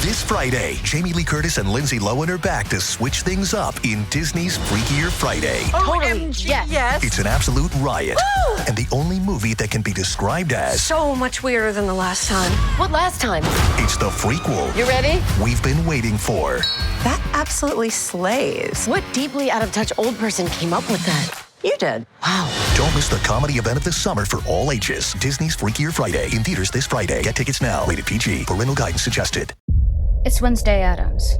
This Friday, Jamie Lee Curtis and Lindsay Lohan are back to switch things up in Disney's Freakier Friday. Totally, yes. It's an absolute riot, and the only movie that can be described as So much weirder than the last time. What last time? it's the frequel You ready? we've been waiting for. That absolutely slays. What deeply out of touch old person came up with that? You did. Wow. Don't miss the comedy event of the summer for all ages. Disney's Freakier Friday in theaters this Friday. Get tickets now. Rated PG. Parental guidance suggested. It's Wednesday, Addams.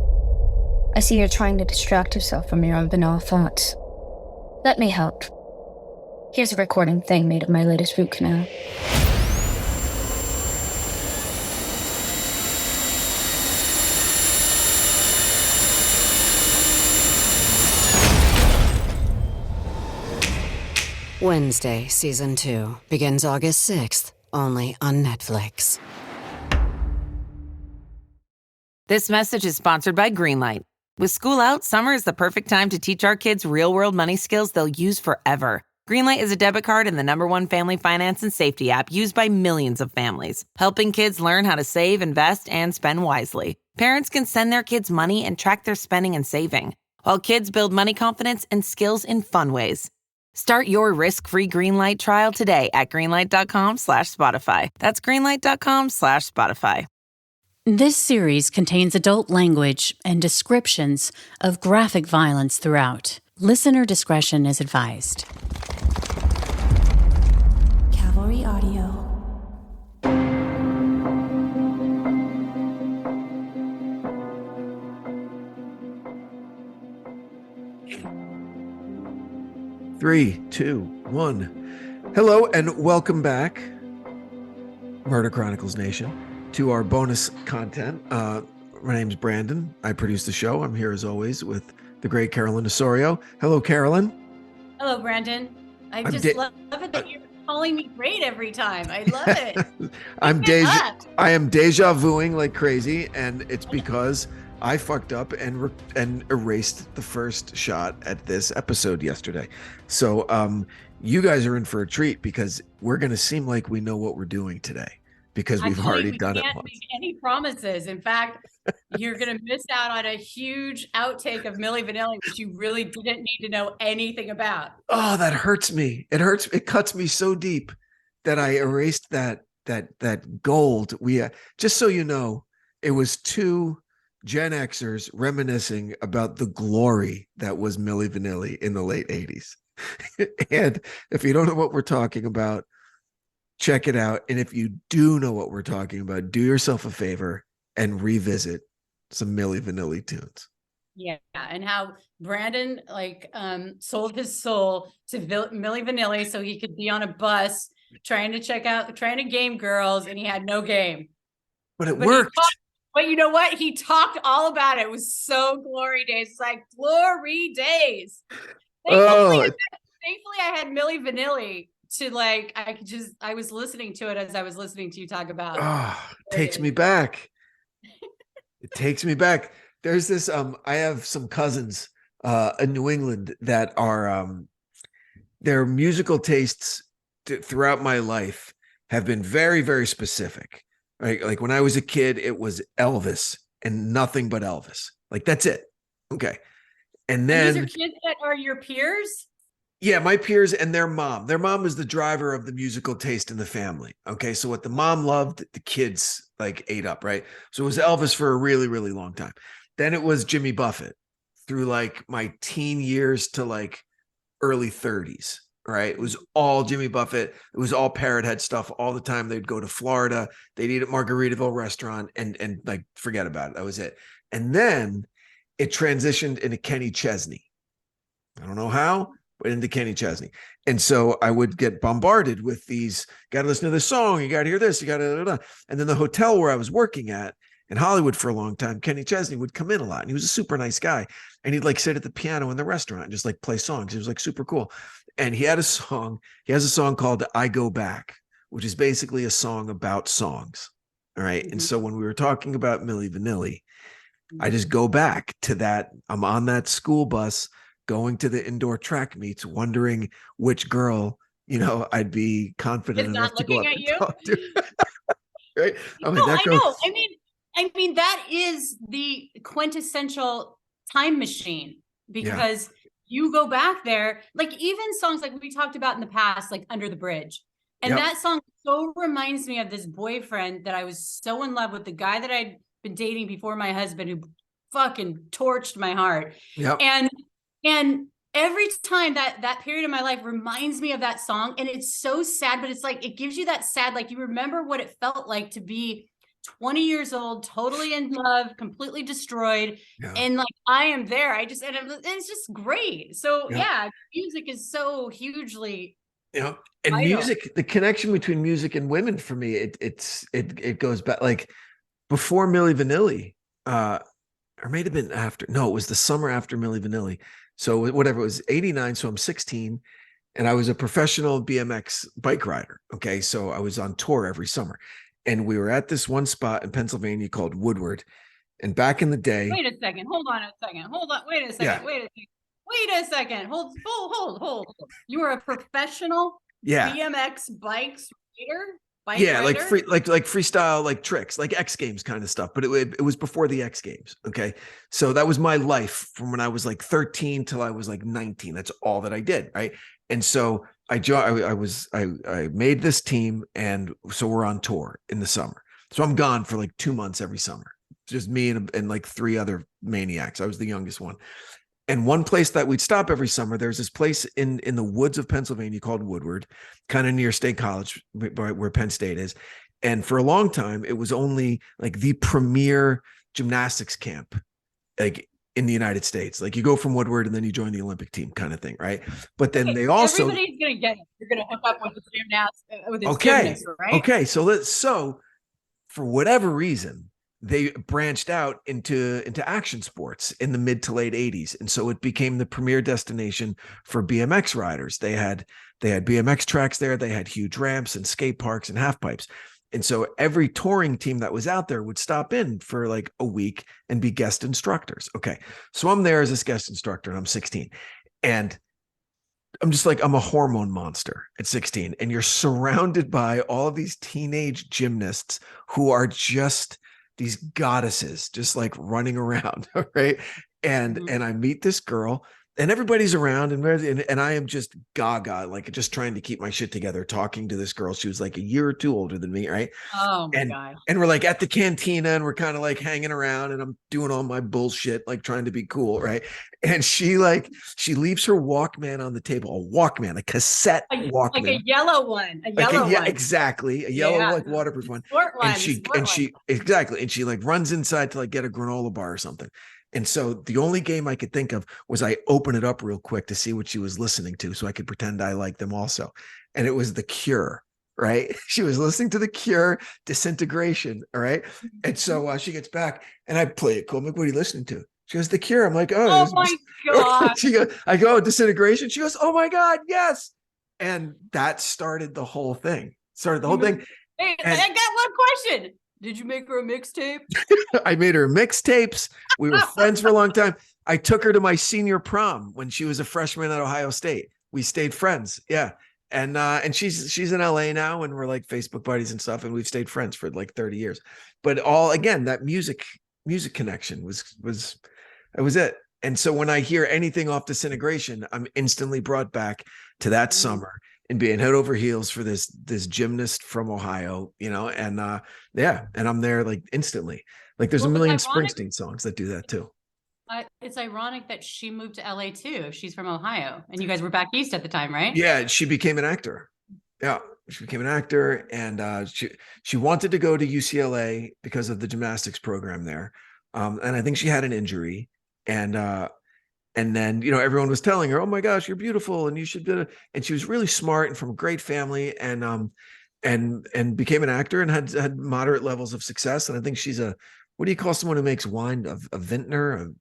I see you're trying to distract yourself from your own banal thoughts. Let me help. Here's a recording thing made of my latest root canal. Wednesday, Season 2, begins August 6th, only on Netflix. This message is sponsored by Greenlight. With school out, summer is the perfect time to teach our kids real-world money skills they'll use forever. Greenlight is a debit card and the #1 family finance and safety app used by millions of families, helping kids learn how to save, invest, and spend wisely. Parents can send their kids money and track their spending and saving, while kids build money confidence and skills in fun ways. Start your risk-free Greenlight trial today at greenlight.com/Spotify. That's greenlight.com/Spotify. This series contains adult language and descriptions of graphic violence throughout. Listener discretion is advised. Cavalry Audio. Three, two, one. Hello and welcome back, Murder Chronicles Nation, to our bonus content. My name's Brandon. I produce the show. I'm here as always with the great Carolyn Osorio. Hello, Carolyn. Hello, Brandon. I just love it that you're calling me great every time. I love it. I am deja vuing like crazy, and it's because I fucked up and erased the first shot at this episode yesterday. So you guys are in for a treat because we're going to seem like we know what we're doing today because we've already done it once. Can't make any promises. In fact, you're going to miss out on a huge outtake of Milli Vanilli, which you really didn't need to know anything about. Oh, that hurts me. It hurts. It cuts me so deep that I erased that gold. We just so you know, it was two Gen Xers reminiscing about the glory that was Milli Vanilli in the late 80s. And if you don't know what we're talking about, check it out. And if you do know what we're talking about, do yourself a favor and revisit some Milli Vanilli tunes. Yeah, and how Brandon sold his soul to Milli Vanilli so he could be on a bus trying to game girls, and he had no game. But it worked. But you know what? He talked all about it. It was so glory days. It's like glory days. Thankfully, I had Milli Vanilli to I was listening to it as I was listening to you talk about. It takes me back. It takes me back. There's this, I have some cousins in New England that are, their musical tastes throughout my life have been very, very specific. Right? Like when I was a kid, it was Elvis and nothing but Elvis. Like that's it. Okay. And then these are kids that are your peers? Yeah, my peers and their mom. Their mom was the driver of the musical taste in the family. Okay. So what the mom loved, the kids ate up, right? So it was Elvis for a really, really long time. Then it was Jimmy Buffett through my teen years to early 30s. Right. It was all Jimmy Buffett. It was all Parrot Head stuff all the time. They'd go to Florida. They'd eat at Margaritaville restaurant and forget about it. That was it. And then it transitioned into Kenny Chesney. I don't know how, but into Kenny Chesney. And so I would get bombarded with these, got to listen to this song. You got to hear this. You got to, and then the hotel where I was working at in Hollywood for a long time, Kenny Chesney would come in a lot. And he was a super nice guy. And he'd sit at the piano in the restaurant and just play songs. He was super cool. And he has a song called I Go Back, which is basically a song about songs. All right. Mm-hmm. And so when we were talking about Milli Vanilli, I just go back to that. I'm on that school bus going to the indoor track meets, wondering which girl, I'd be confident enough to go up and talk to. Right. I know. I mean, I mean, that is the quintessential time machine, because you go back there, like even songs like we talked about in the past, like Under the Bridge. And that song so reminds me of this boyfriend that I was so in love with, the guy that I'd been dating before my husband, who fucking torched my heart. And every time that period of my life reminds me of that song, and it's so sad, but it's like, it gives you that sad, like you remember what it felt like to be 20 years old, totally in love, completely destroyed. And like, I am there. And it's just great. So music is so hugely, and vital. Music, the connection between music and women for me, it goes back, like before Milli Vanilli, or may have been after. No, it was the summer after Milli Vanilli. So whatever, it was 89. So I'm 16 and I was a professional BMX bike rider. Okay. So I was on tour every summer and we were at this one spot in Pennsylvania called Woodward. And back in the day. Wait a second. Hold on a second. Hold on. Wait a second. Yeah. Wait a second. Hold. You were a professional BMX bikes rider? Rider? Like freestyle, like tricks, like X Games kind of stuff. But it was before the X Games. Okay. So that was my life from when I was like 13 till I was like 19. That's all that I did. Right. And so I made this team, and so we're on tour in the summer. So I'm gone for like 2 months every summer. It's just me and like 3 other maniacs. I was the youngest one. And one place that we'd stop every summer, there's this place in the woods of Pennsylvania called Woodward, kind of near State College, where Penn State is. And for a long time, it was only like the premier gymnastics camp, like in the United States. Like you go from Woodward and then you join the Olympic team kind of thing, right? But then they also... Everybody's going to get it. You're going to hook up with the gymnast, right? Okay, so for whatever reason, they branched out into action sports in the mid to late 80s. And so it became the premier destination for BMX riders. They had BMX tracks there. They had huge ramps and skate parks and half pipes. And so every touring team that was out there would stop in for like a week and be guest instructors. Okay. So I'm there as this guest instructor and I'm 16. And I'm just like, I'm a hormone monster at 16. And you're surrounded by all of these teenage gymnasts who are just these goddesses, just like running around. Right. And I meet this girl and everybody's around and I am just gaga, like just trying to keep my shit together, talking to this girl. She was like a year or 2 older than me. Right. Oh my God. And we're like at the cantina and we're kind of like hanging around and I'm doing all my bullshit, like trying to be cool. Right. And she leaves her Walkman on the table, a cassette Walkman. Like a yellow one. Yeah, exactly. A yellow, like waterproof one. And she like runs inside to like get a granola bar or something. And so the only game I could think of was I open it up real quick to see what she was listening to so I could pretend I liked them also. And it was The Cure, right? She was listening to The Cure, Disintegration, all right? And so she gets back and I play it cool. I'm like, what are you listening to? She goes, The Cure. I'm like, oh my God. I go, Disintegration. She goes, oh my God, yes. And that started the whole thing. Hey, I got one question. Did you make her a mixtape? I made her mixtapes. We were friends for a long time. I took her to my senior prom when she was a freshman at Ohio State. We stayed friends. Yeah. And she's in LA now and we're like Facebook buddies and stuff. And we've stayed friends for like 30 years. But again, that music connection was it. And so when I hear anything off Disintegration, I'm instantly brought back to that summer and being head over heels for this gymnast from Ohio, and and I'm there like instantly. Like there's a million Springsteen songs that do that too. It's ironic that she moved to LA too. She's from Ohio and you guys were back east at the time, right? Yeah, she became an actor. Yeah, she became an actor and she wanted to go to UCLA because of the gymnastics program there. And I think she had an injury and then, everyone was telling her, oh my gosh, you're beautiful and you should do it. And she was really smart and from a great family and became an actor and had moderate levels of success. And I think she's what do you call someone who makes wine? A vintner,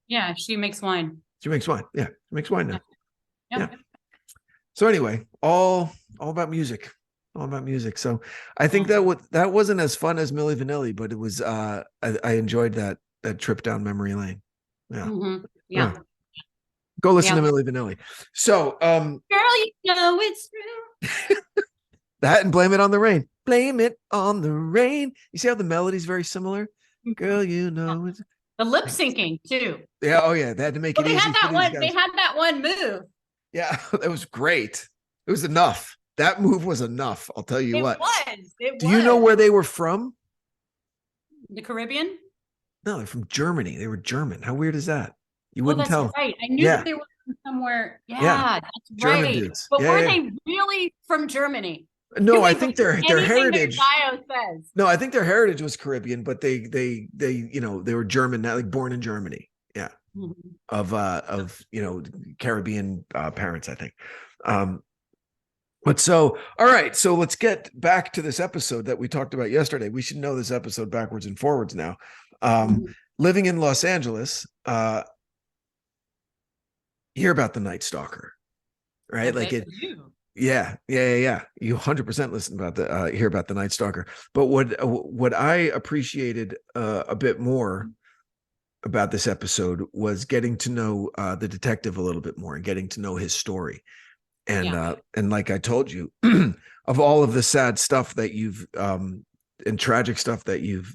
Yeah, she makes wine. She makes wine. Yeah, she makes wine now. Yeah. So anyway, all about music. All about music. So I think that wasn't as fun as Milli Vanilli, but it was I enjoyed that trip down memory lane. Yeah. Mm-hmm. Yeah. Go listen to Milli Vanilli. So girl, it's true. That and Blame It on the Rain. Blame it on the rain. You see how the melody's very similar? Girl, you know it's The lip syncing too. yeah. Oh yeah, they had to make it They easy had for that these one. guys. They had that one move. Yeah, that was great. It was enough. That move was enough. I'll tell you what. Do you know where they were from? The Caribbean? No, they're from Germany. They were German. How weird is that? You wouldn't tell. Right. I knew that they were from somewhere. Yeah, that's German right. dudes. But were they really from Germany? No, I think their heritage. Bio says. No, I think their heritage was Caribbean, but they they were German, not like born in Germany. Yeah, of Caribbean parents, I think. But so, all right, so let's get back to this episode that we talked about yesterday. We should know this episode backwards and forwards now. Living in Los Angeles, hear about the Nightstalker, right? Like it. Yeah. You 100% listen about the hear about the Nightstalker. But what I appreciated a bit more about this episode was getting to know the detective a little bit more and getting to know his story. And like I told you, of all of the sad stuff that you've and tragic stuff that you've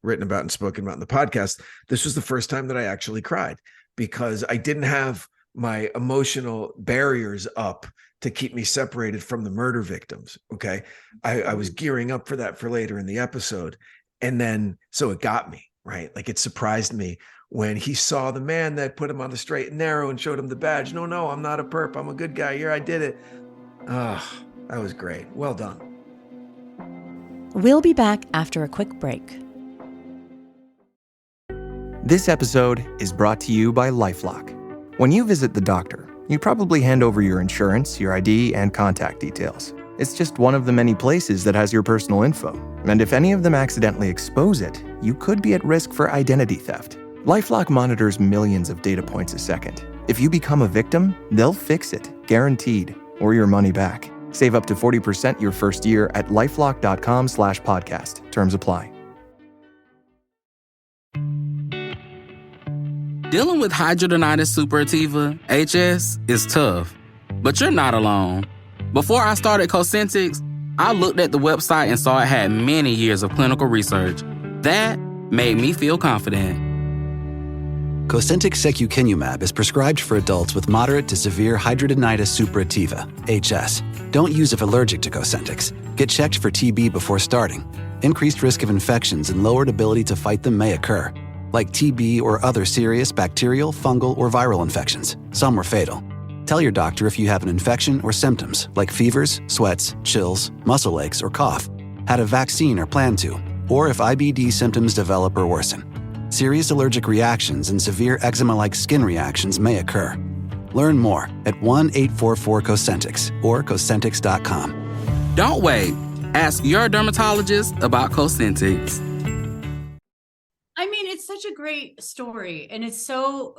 written about and spoken about in the podcast, this was the first time that I actually cried because I didn't have my emotional barriers up to keep me separated from the murder victims. Okay. I was gearing up for that for later in the episode. And then, so it got me, right? Like it surprised me when he saw the man that put him on the straight and narrow and showed him the badge. No, I'm not a perp. I'm a good guy. Here, I did it. That was great. Well done. We'll be back after a quick break. This episode is brought to you by LifeLock. When you visit the doctor, you probably hand over your insurance, your ID, and contact details. It's just one of the many places that has your personal info. And if any of them accidentally expose it, you could be at risk for identity theft. LifeLock monitors millions of data points a second. If you become a victim, they'll fix it, guaranteed, or your money back. Save up to 40% your first year at lifelock.com/podcast. Terms apply. Dealing with hidradenitis suppurativa, HS, is tough. But you're not alone. Before I started Cosentyx, I looked at the website and saw it had many years of clinical research. That made me feel confident. Cosentyx secukinumab is prescribed for adults with moderate to severe hidradenitis suppurativa, HS. Don't use if allergic to Cosentyx. Get checked for TB before starting. Increased risk of infections and lowered ability to fight them may occur, like TB or other serious bacterial, fungal, or viral infections. Some were fatal. Tell your doctor if you have an infection or symptoms like fevers, sweats, chills, muscle aches, or cough, had a vaccine or plan to, or if IBD symptoms develop or worsen. Serious allergic reactions and severe eczema-like skin reactions may occur. Learn more at 1-844-COSENTYX or Cosentyx.com. Don't wait. Ask your dermatologist about Cosentyx. I mean, it's such a great story, and it's so,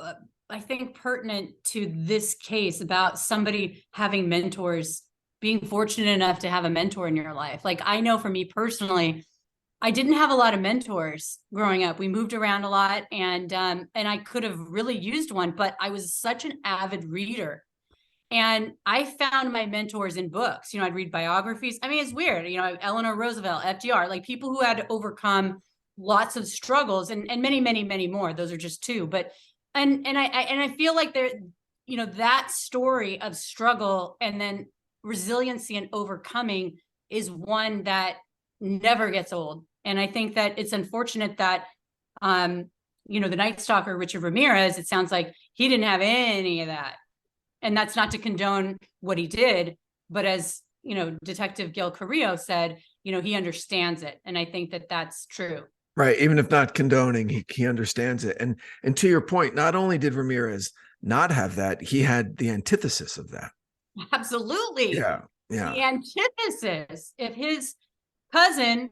I think, pertinent to this case about somebody having mentors, being fortunate enough to have a mentor in your life. Like, I know for me personally, I didn't have a lot of mentors growing up. We moved around a lot, and I could have really used one, but I was such an avid reader. And I found my mentors in books. You know, I'd read biographies. I mean, it's weird. You know, Eleanor Roosevelt, FDR, like people who had to overcome lots of struggles and many, many, many more. Those are just two. But and I feel like there, you know, that story of struggle and then resiliency and overcoming is one that never gets old. And I think that it's unfortunate that you know, the Nightstalker, Richard Ramirez, it sounds like he didn't have any of that. And that's not to condone what he did, but as, you know, Detective Gil Carrillo said, you know, he understands it. And I think that that's true. Right. Even if not condoning, he understands it. And to your point, not only did Ramirez not have that, he had the antithesis of that. Absolutely. Yeah. The antithesis. If his cousin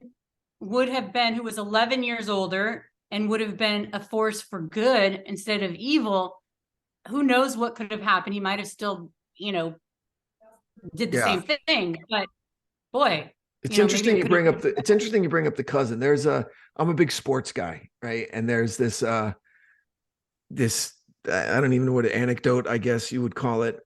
would have been, who was 11 years older and would have been a force for good instead of evil, who knows what could have happened? He might have still, you know, did the same thing. But boy, it's interesting you bring up the cousin. I'm a big sports guy, right? And there's this I don't even know what an anecdote, I guess you would call it,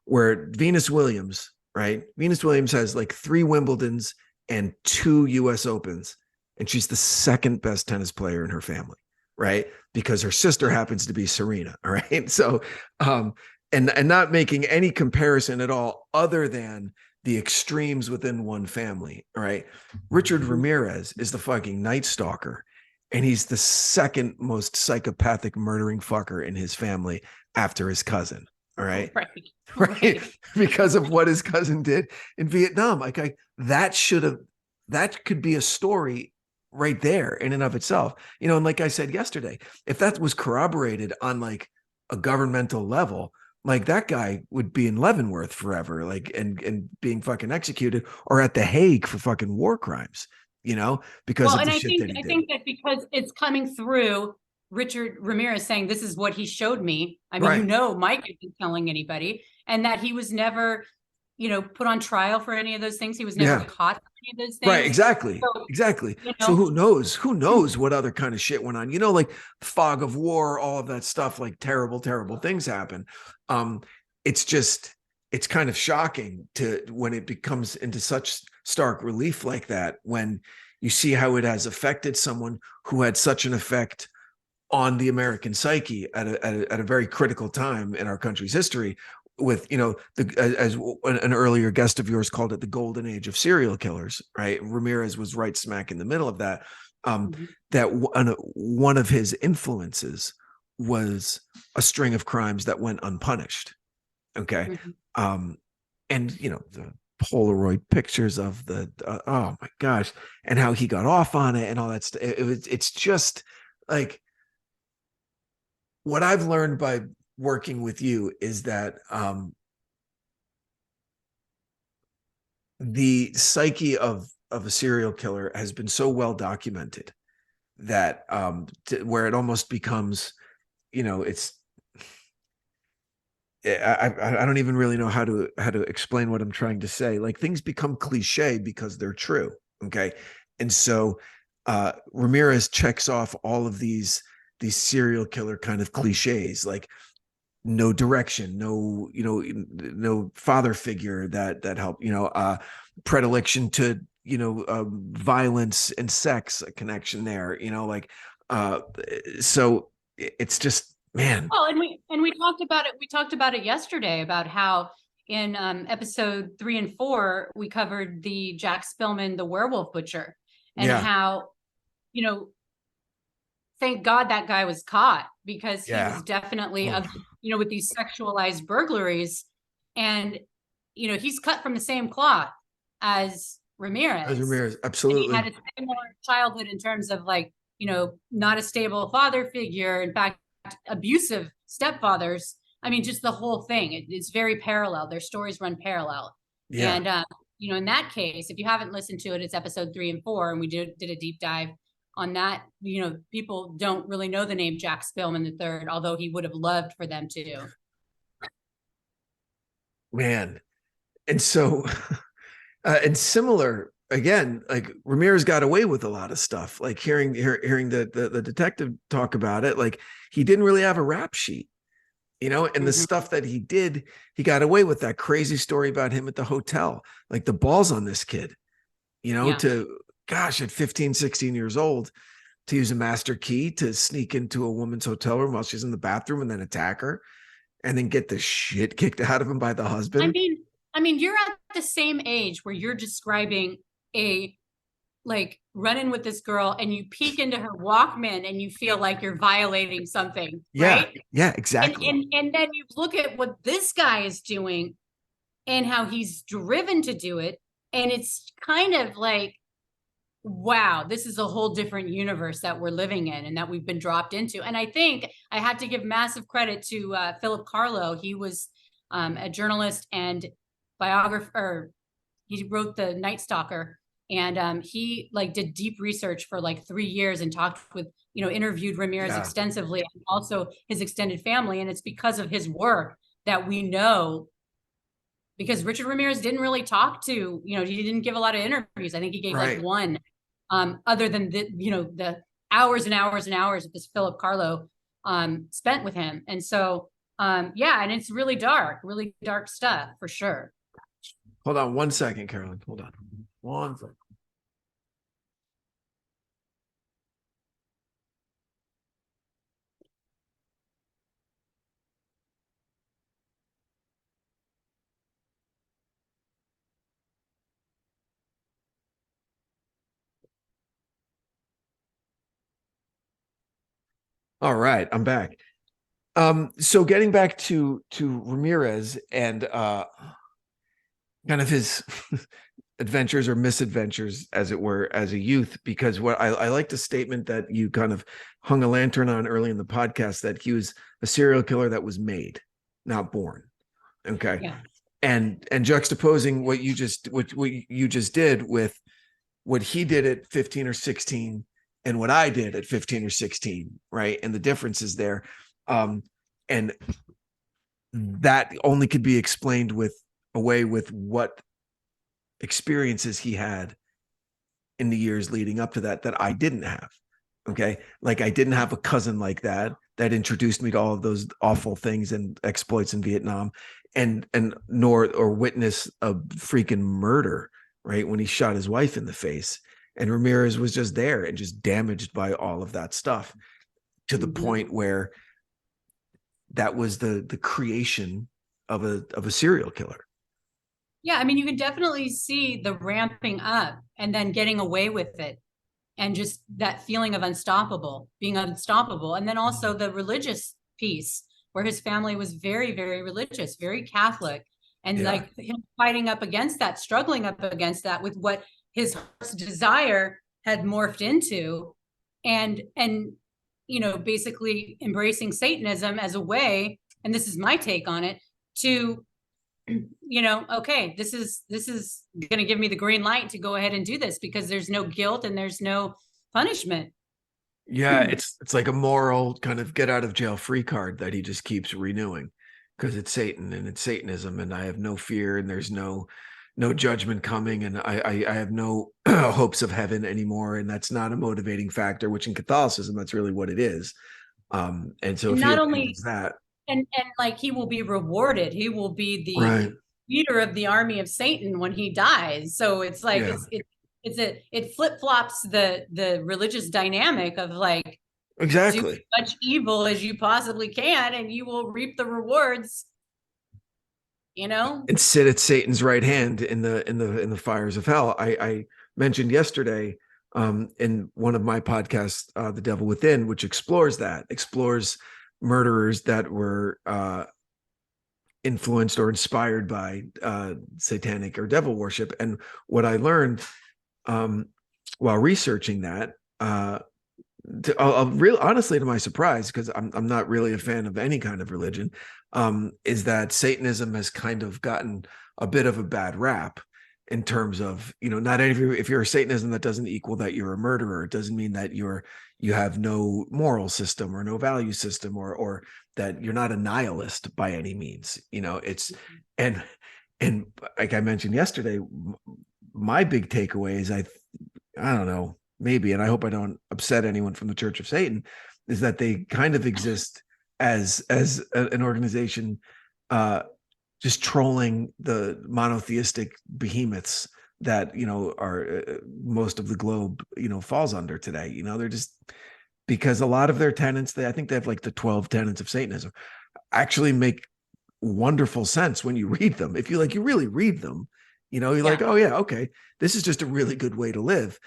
where Venus Williams, right? Venus Williams has like 3 Wimbledons and 2 US Opens, and she's the second best tennis player in her family, right? Because her sister happens to be Serena, all right? So, and not making any comparison at all other than the extremes within one family, all right? Richard Ramirez is the fucking Nightstalker, and he's the second most psychopathic murdering fucker in his family after his cousin, all right? Right. Because of what his cousin did in Vietnam. Like that could be a story right there in and of itself. You know, and like I said yesterday, if that was corroborated on like a governmental level, like that guy would be in Leavenworth forever, like and being fucking executed, or at The Hague for fucking war crimes, you know, because of the shit that he did. I think that because it's coming through Richard Ramirez saying this is what he showed me. I mean, Mike isn't telling anybody, and that he was never, put on trial for any of those things. He was never caught for any of those things. Right, exactly. So, exactly. So who knows what other kind of shit went on? Like fog of war, all of that stuff, like terrible, terrible things happen. It's kind of shocking when it becomes into such stark relief like that, when you see how it has affected someone who had such an effect on the American psyche at a very critical time in our country's history, with as an earlier guest of yours called it, the golden age of serial killers, right? Ramirez was right smack in the middle of that. That one of his influences was a string of crimes that went unpunished. Okay. And the Polaroid pictures of the oh my gosh, and how he got off on it and all that stuff. It's just like, what I've learned by working with you is that the psyche of a serial killer has been so well documented that where it almost becomes, it's I don't even really know how to explain what I'm trying to say. Like, things become cliche because they're true. Okay. And so Ramirez checks off all of these serial killer kind of cliches, like no direction, no father figure that helped, predilection to, violence and sex, a connection there, so it's just, man. Oh, and we talked about it. We talked about it yesterday about how in episode 3 and 4, we covered the Jack Spillman, the werewolf butcher, and how, thank God that guy was caught, because he was definitely with these sexualized burglaries, and he's cut from the same cloth as Ramirez. Absolutely. And he had a similar childhood in terms of not a stable father figure. In fact, abusive stepfathers. I mean, just the whole thing. It's very parallel. Their stories run parallel. Yeah. And in that case, if you haven't listened to it, it's episode 3 and 4, and we did a deep dive on that. People don't really know the name Jack Spillman III, although he would have loved for them to. Man. And so, and similar, again, like Ramirez got away with a lot of stuff, like hearing the detective talk about it, like he didn't really have a rap sheet, and the stuff that he did, he got away with. That crazy story about him at the hotel, like the balls on this kid, at 15, 16 years old, to use a master key to sneak into a woman's hotel room while she's in the bathroom and then attack her and then get the shit kicked out of him by the husband. I mean, you're at the same age where you're describing a run-in with this girl, and you peek into her Walkman and you feel like you're violating something. Right? Yeah, exactly. And then you look at what this guy is doing and how he's driven to do it. And it's kind of like, wow, this is a whole different universe that we're living in and that we've been dropped into. And I think I have to give massive credit to Philip Carlo. He was a journalist and biographer. He wrote the Nightstalker, and he did deep research for 3 years and talked with, interviewed Ramirez extensively, and also his extended family. And it's because of his work that we know, because Richard Ramirez didn't really talk to, he didn't give a lot of interviews. I think he gave one, other than the hours and hours and hours that this Philip Carlo spent with him. And so, and it's really dark stuff for sure. Hold on 1 second, Carolyn. Hold on 1 second. All right, I'm back. So getting back to Ramirez and kind of his adventures or misadventures, as it were, as a youth, because what I liked a statement that you kind of hung a lantern on early in the podcast, that he was a serial killer that was made, not born. Okay. Yeah. And juxtaposing what you just did with what he did at 15 or 16 and what I did at 15 or 16, right? And the differences there. And that only could be explained with what experiences he had in the years leading up to that I didn't have. Okay. Like I didn't have a cousin like that introduced me to all of those awful things and exploits in Vietnam, and nor witness a freaking murder, right? When he shot his wife in the face. And Ramirez was just there and just damaged by all of that stuff, to the point where that was the creation of a serial killer. Yeah, I mean, you can definitely see the ramping up and then getting away with it, and just that feeling of being unstoppable. And then also the religious piece, where his family was very, very religious, very Catholic, and like him fighting up against that, struggling up against that with what his heart's desire had morphed into, and basically embracing Satanism as a way, and this is my take on it, to okay, this is going to give me the green light to go ahead and do this, because there's no guilt and there's no punishment. Yeah, it's like a moral kind of get out of jail free card that he just keeps renewing, because it's Satan and it's Satanism, and I have no fear, and there's no judgment coming, and I have no hopes of heaven anymore, and that's not a motivating factor, which in Catholicism that's really what it is. And so if not only that, and like he will be rewarded, he will be the leader of the army of Satan when he dies. So it's like it flip-flops the religious dynamic of like, exactly, do as much evil as you possibly can and you will reap the rewards, and sit at Satan's right hand in the fires of hell. I mentioned yesterday in one of my podcasts, The Devil Within, which explores murderers that were influenced or inspired by satanic or devil worship. And what I learned while researching that, honestly, to my surprise, because I'm not really a fan of any kind of religion, is that Satanism has kind of gotten a bit of a bad rap, in terms of, not if you're a Satanism, that doesn't equal that you're a murderer. It doesn't mean that you have no moral system or no value system, or that you're not a nihilist by any means. It's and like I mentioned yesterday, my big takeaway is I don't know, maybe, and I hope I don't upset anyone from the Church of Satan, is that they kind of exist as an organization, just trolling the monotheistic behemoths that are most of the globe falls under today. They're just, because a lot of their tenets, I think they have like the 12 tenets of Satanism, actually make wonderful sense when you read them. If you really read them, you're like, oh yeah, okay, this is just a really good way to live.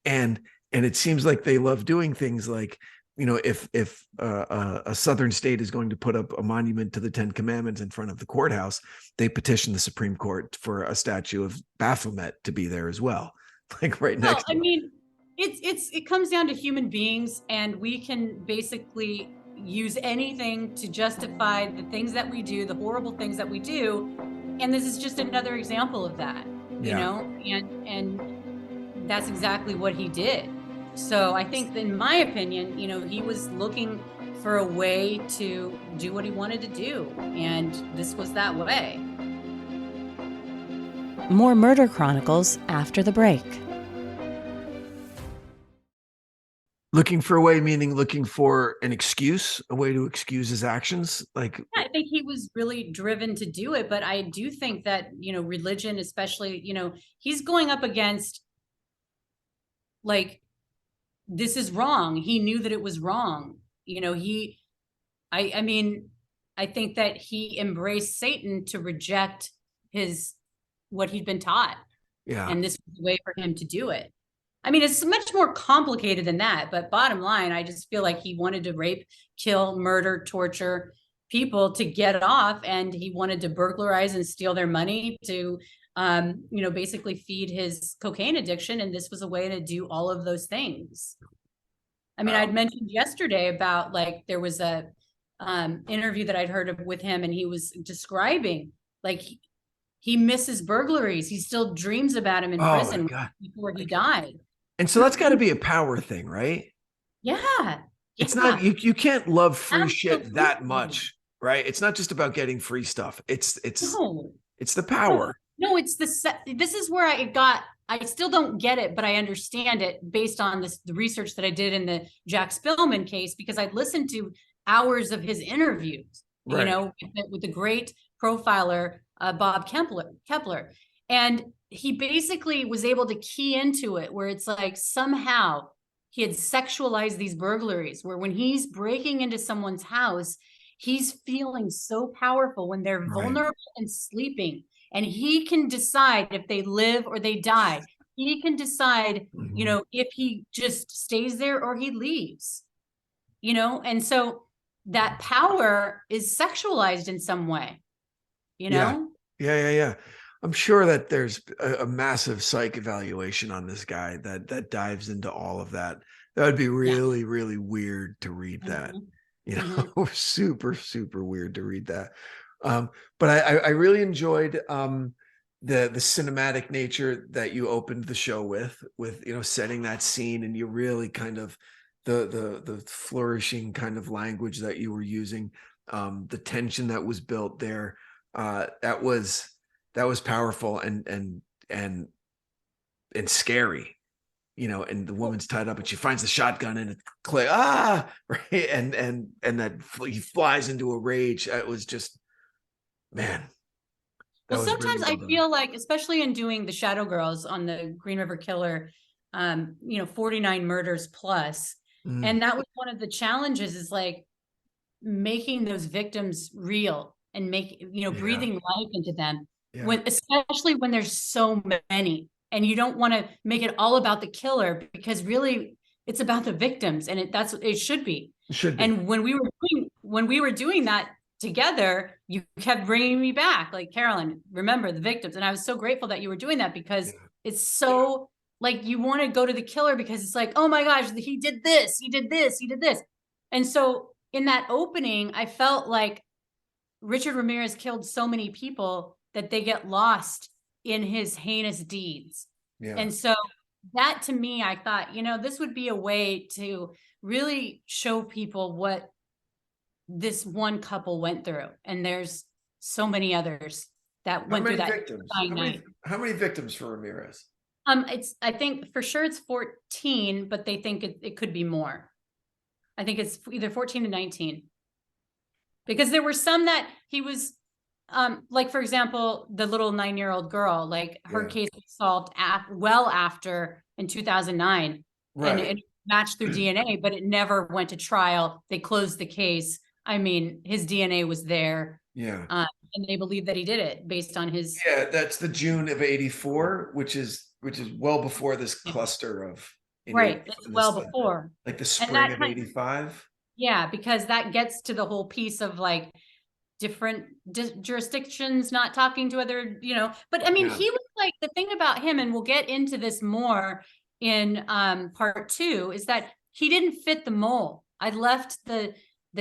And it seems like they love doing things like, if a southern state is going to put up a monument to the 10 Commandments in front of the courthouse, they petition the Supreme Court for a statue of Baphomet to be there as well, like right next to it. I mean, it comes down to human beings, and we can basically use anything to justify the things that we do, the horrible things that we do, and this is just another example of that. And that's exactly what he did. So I think, in my opinion, he was looking for a way to do what he wanted to do, and this was that way. More Murder Chronicles after the break. Looking for a way, meaning looking for an excuse, a way to excuse his actions. Like, Yeah, I think he was really driven to do it, but I do think that, religion, especially, he's going up against, like, this is wrong. He knew that it was wrong. I mean, I think that he embraced Satan to reject what he'd been taught. Yeah. And this was the way for him to do it. I mean, it's much more complicated than that, but bottom line, I just feel like he wanted to rape, kill, murder, torture people to get off, and he wanted to burglarize and steal their money to, basically feed his cocaine addiction, and this was a way to do all of those things. I mean, I'd mentioned yesterday about, like, there was a interview that I'd heard of with him, and he was describing, like, he misses burglaries. He still dreams about him in prison before he died. And so that's got to be a power thing, right? Yeah. It's not, you can't love free shit that much, right? It's not just about getting free stuff. It's the power. No, this is where I still don't get it, but I understand it based on the research that I did in the Jack Spillman case, because I'd listened to hours of his interviews, with the great profiler, Bob Kepler. And he basically was able to key into it, where it's like somehow he had sexualized these burglaries, where when he's breaking into someone's house, he's feeling so powerful when they're vulnerable and sleeping. And he can decide if they live or they die. He can decide, if he just stays there or he leaves, and so that power is sexualized in some way, Yeah. I'm sure that there's a massive psych evaluation on this guy that dives into all of that. That would be really, really weird to read that, super, super weird to read that. But I really enjoyed the cinematic nature that you opened the show with setting that scene, and you really kind of the flourishing kind of language that you were using, the tension that was built there. That was powerful and scary, and the woman's tied up and she finds the shotgun and it's Clay, right. And that he flies into a rage. It was just, man. Well, sometimes I feel like, especially in doing the Shadow Girls on the Green River Killer, 49 murders plus. And that was one of the challenges, is like making those victims real and breathing life into them. Yeah. Especially when there's so many, and you don't want to make it all about the killer, because really it's about the victims, and that's what it should be. It should be. And when we were doing that together, you kept bringing me back, like, Carolyn, remember the victims. And I was so grateful that you were doing that, because it's so like, you want to go to the killer because it's like, oh my gosh, he did this, he did this, he did this. And so in that opening, I felt like Richard Ramirez killed so many people that they get lost in his heinous deeds. Yeah. And so that, to me, I thought, this would be a way to really show people what this one couple went through. And there's so many others that went through that. How many victims for Ramirez? I think for sure it's 14, but they think it could be more. I think it's either 14 to 19. Because there were some that he was, like, for example, the little 9-year-old girl, like, her case was solved well after, in 2009. Right. And it matched through DNA, but it never went to trial. They closed the case. I mean, his DNA was there. Yeah. And they believe that he did it based on his. Yeah, that's the June of '84, which is well before this cluster of. Right. It's well before. Like the spring of '85. Yeah, because that gets to the whole piece of, like, different jurisdictions not talking to other, but I mean, he was like, the thing about him, and we'll get into this more in part 2, is that he didn't fit the mold. I left the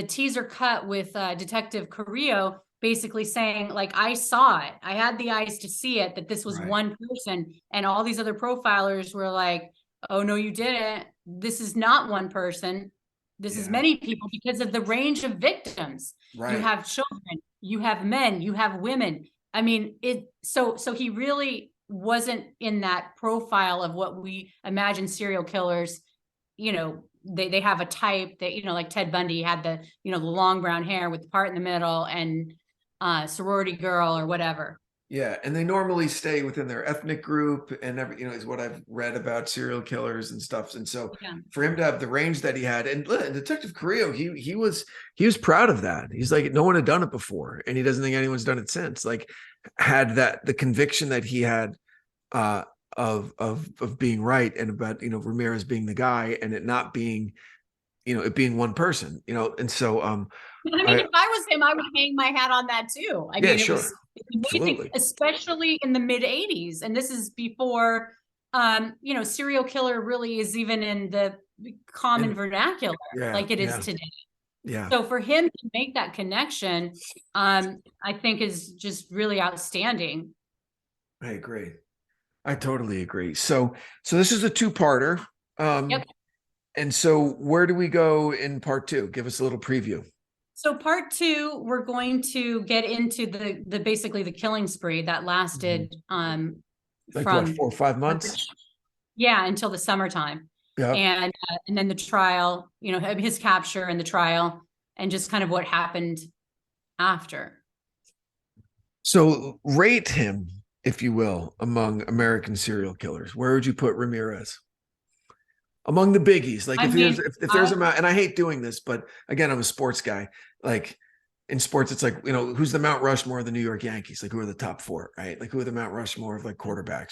teaser cut with Detective Carrillo basically saying, like, I saw it. I had the eyes to see it, that this was one person, and all these other profilers were like, oh, no, you didn't. This is not one person. This is many people, because of the range of victims. Right. You have children, you have men, you have women. I mean, so he really wasn't in that profile of what we imagine serial killers, they have a type that, you know, like Ted Bundy had the, you know, the long brown hair with the part in the middle, and sorority girl or whatever. Yeah, and they normally stay within their ethnic group, and you know, is what I've read about serial killers and stuff. And so for him to have the range that he had, and Detective Carrillo, he was proud of that. He's like, no one had done it before, and he doesn't think anyone's done it since. Like, had the conviction that he had of being right, and about, you know, Ramirez being the guy, and it not being, you know, it being one person, you know. And so I mean, if I was him, I would hang my hat on that too. I mean, sure. it was amazing, especially in the mid 80s. And this is before, you know, serial killer really is even in the common vernacular like it is today. Yeah. So for him to make that connection, I think is just really outstanding. I agree. I totally agree. So this is a two-parter. Yep. And so where do we go in part 2? Give us a little preview. So part 2, we're going to get into the basically the killing spree that lasted like from what, 4 or 5 months? Yeah, until the summertime. Yeah. And then the trial, you know, his capture and the trial, and just kind of what happened after. So rate him, if you will, among American serial killers. Where would you put Ramirez? Among the biggies, like if there's a mount, and I hate doing this, but again, I'm a sports guy. Like in sports, it's like, you know, who's the Mount Rushmore of the New York Yankees? Like, who are the top 4, right? Like, who are the Mount Rushmore of like quarterbacks?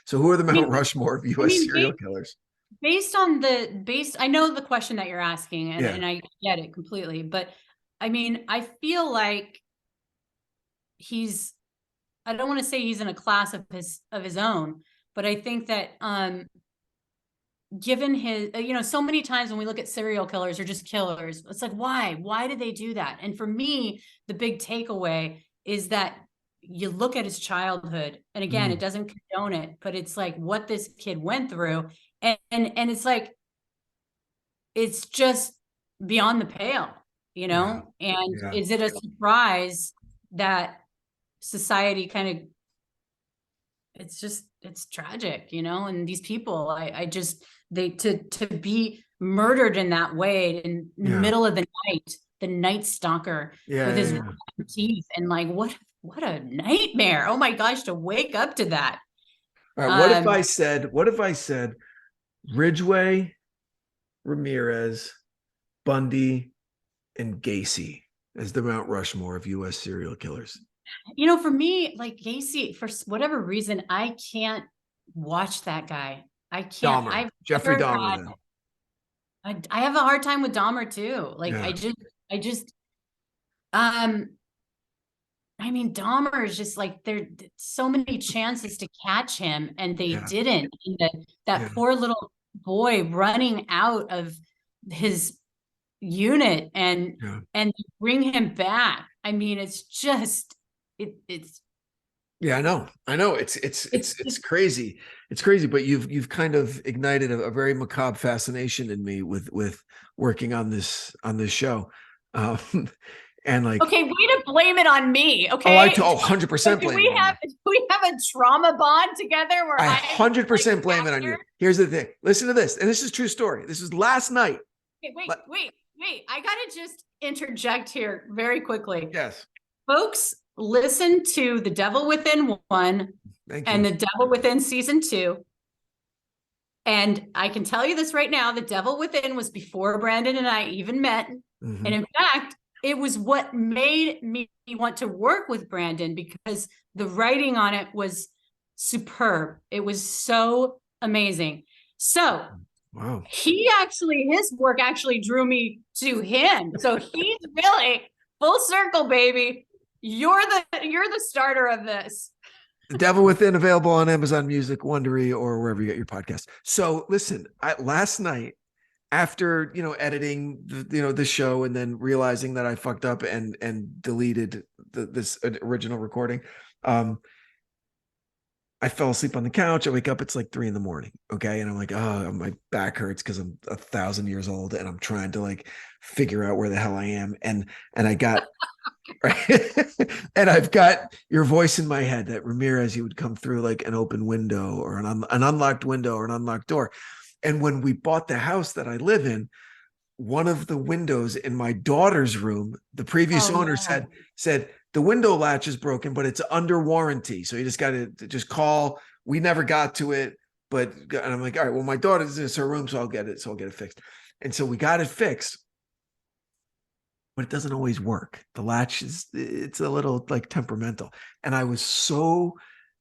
So who are the Mount Rushmore of U.S. serial killers? Based on I know the question that you're asking, and I get it completely, but I mean, I feel like I don't want to say he's in a class of his own, but I think that, given his, you know, so many times when we look at serial killers or just killers, it's like, why did they do that? And for me, the big takeaway is that you look at his childhood, and again, it doesn't condone it, but it's like what this kid went through, and it's like, it's just beyond the pale, you know. And is it a surprise that society kind of, it's tragic, you know? And these people, to be murdered in that way in the middle of the night, the Nightstalker with his teeth, and like, what a nightmare. Oh my gosh, to wake up to that. All right, what if I said Ridgway, Ramirez, Bundy, and Gacy as the Mount Rushmore of U.S. serial killers? You know, for me, like Gacy, for whatever reason, I can't watch that guy. I can't. Dahmer. Jeffrey Dahmer. I have a hard time with Dahmer too. Like, I mean, Dahmer is just like, there so many chances to catch him, and they didn't. And that poor little boy running out of his unit and bring him back. I mean, it's just it's. Yeah, I know. It's crazy. It's crazy, but you've kind of ignited a very macabre fascination in me with working on this show. And like, okay, way to blame it on me. Okay. 100% blame it. We have a trauma bond together where I 100% blame it on you. Here's the thing. Listen to this. And this is a true story. This was last night. Okay, wait. I gotta just interject here very quickly. Yes. Folks, listen to The Devil Within 1 and The Devil Within Season 2. And I can tell you this right now, The Devil Within was before Branden and I even met. Mm-hmm. And in fact, it was what made me want to work with Branden, because the writing on it was superb. It was so amazing. So wow. His work actually drew me to him. So he's really full circle, baby. You're the starter of this. The Devil Within, available on Amazon Music, Wondery, or wherever you get your podcast. So listen, last night, after, you know, editing the show, and then realizing that I fucked up and deleted this original recording, I fell asleep on the couch. I wake up, it's like 3 a.m. Okay. And I'm like, oh, my back hurts because I'm 1,000 years old, and I'm trying to like figure out where the hell I am. And I got, and I've got your voice in my head that Ramirez, he would come through like an open window or an unlocked window or an unlocked door. And when we bought the house that I live in, one of the windows in my daughter's room, the previous owner said the window latch is broken, but it's under warranty. So you just got to just call. We never got to it, and I'm like, all right, well, my daughter's in her room, so I'll get it fixed. And so we got it fixed, but it doesn't always work. The latch it's a little like temperamental. And I was so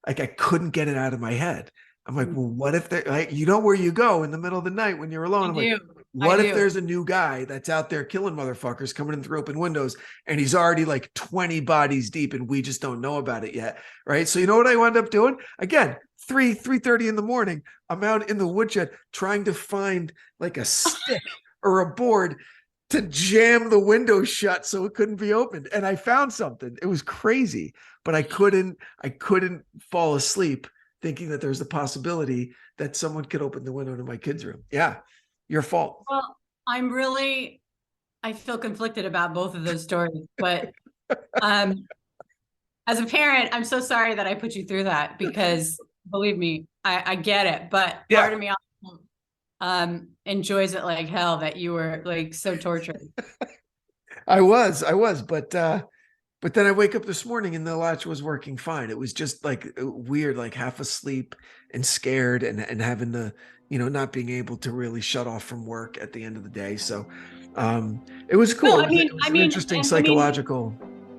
like, I couldn't get it out of my head. I'm like, well, what if they're like, you know where you go in the middle of the night when you're alone? I'm like, what if there's a new guy that's out there killing motherfuckers coming in through open windows and he's already like 20 bodies deep and we just don't know about it yet, right? So you know what I wound up doing? Again, 3:30 in the morning, I'm out in the woodshed trying to find like a stick or a board to jam the window shut so it couldn't be opened. And I found something. It was crazy, but I couldn't fall asleep thinking that there's the possibility that someone could open the window to my kid's room. Yeah. Your fault. Well, I feel conflicted about both of those stories, but as a parent, I'm so sorry that I put you through that, because believe me, I get it, but part of me also enjoys it like hell that you were like so tortured. I was, but then I wake up this morning and the latch was working fine. It was just like weird, like half asleep and scared and having to, not being able to really shut off from work at the end of the day. So it was cool. No, it was an interesting psychological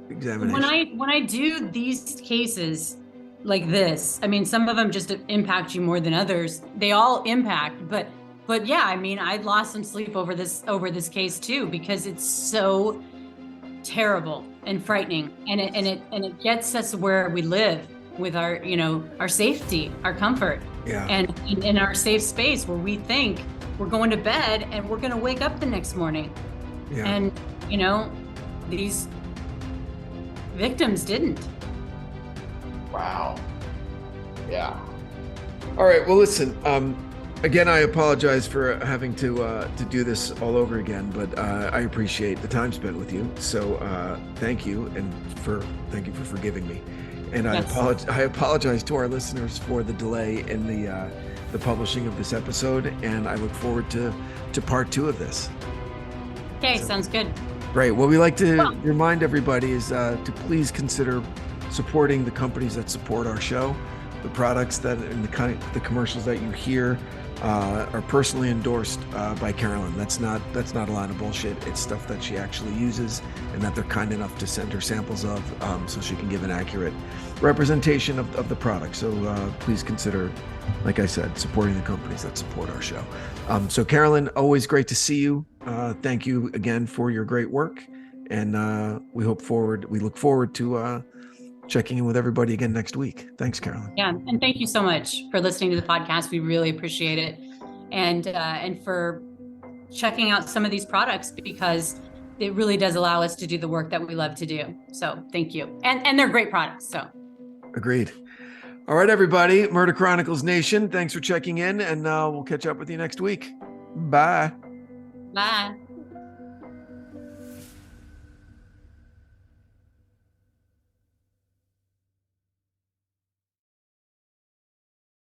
examination. When I do these cases like this, I mean, some of them just impact you more than others. They all impact, but yeah, I mean, I lost some sleep over this case too, because it's so terrible and frightening, and it gets us where we live with our our safety, our comfort, and in our safe space where we think we're going to bed and we're going to wake up the next morning, and these victims didn't. Wow. Yeah. All right. Well, listen. Again, I apologize for having to do this all over again, but I appreciate the time spent with you. So thank you, and thank you for forgiving me. And I apologize to our listeners for the delay in the publishing of this episode, and I look forward to part 2 of this. Okay, sounds good. Great. What we like to remind everybody is to please consider supporting the companies that support our show. The products and the commercials that you hear are personally endorsed by Carolyn. That's not a lot of bullshit. It's stuff that she actually uses and that they're kind enough to send her samples of, so she can give an accurate representation of the product. So please consider, like I said, supporting the companies that support our show. So Carolyn, always great to see you. Thank you again for your great work, and we look forward to checking in with everybody again next week. Thanks, Carolyn. Yeah, and thank you so much for listening to the podcast. We really appreciate it, and for checking out some of these products, because it really does allow us to do the work that we love to do. So thank you, and they're great products. So agreed. All right, everybody, Murder Chronicles Nation, thanks for checking in, and we'll catch up with you next week. Bye. Bye.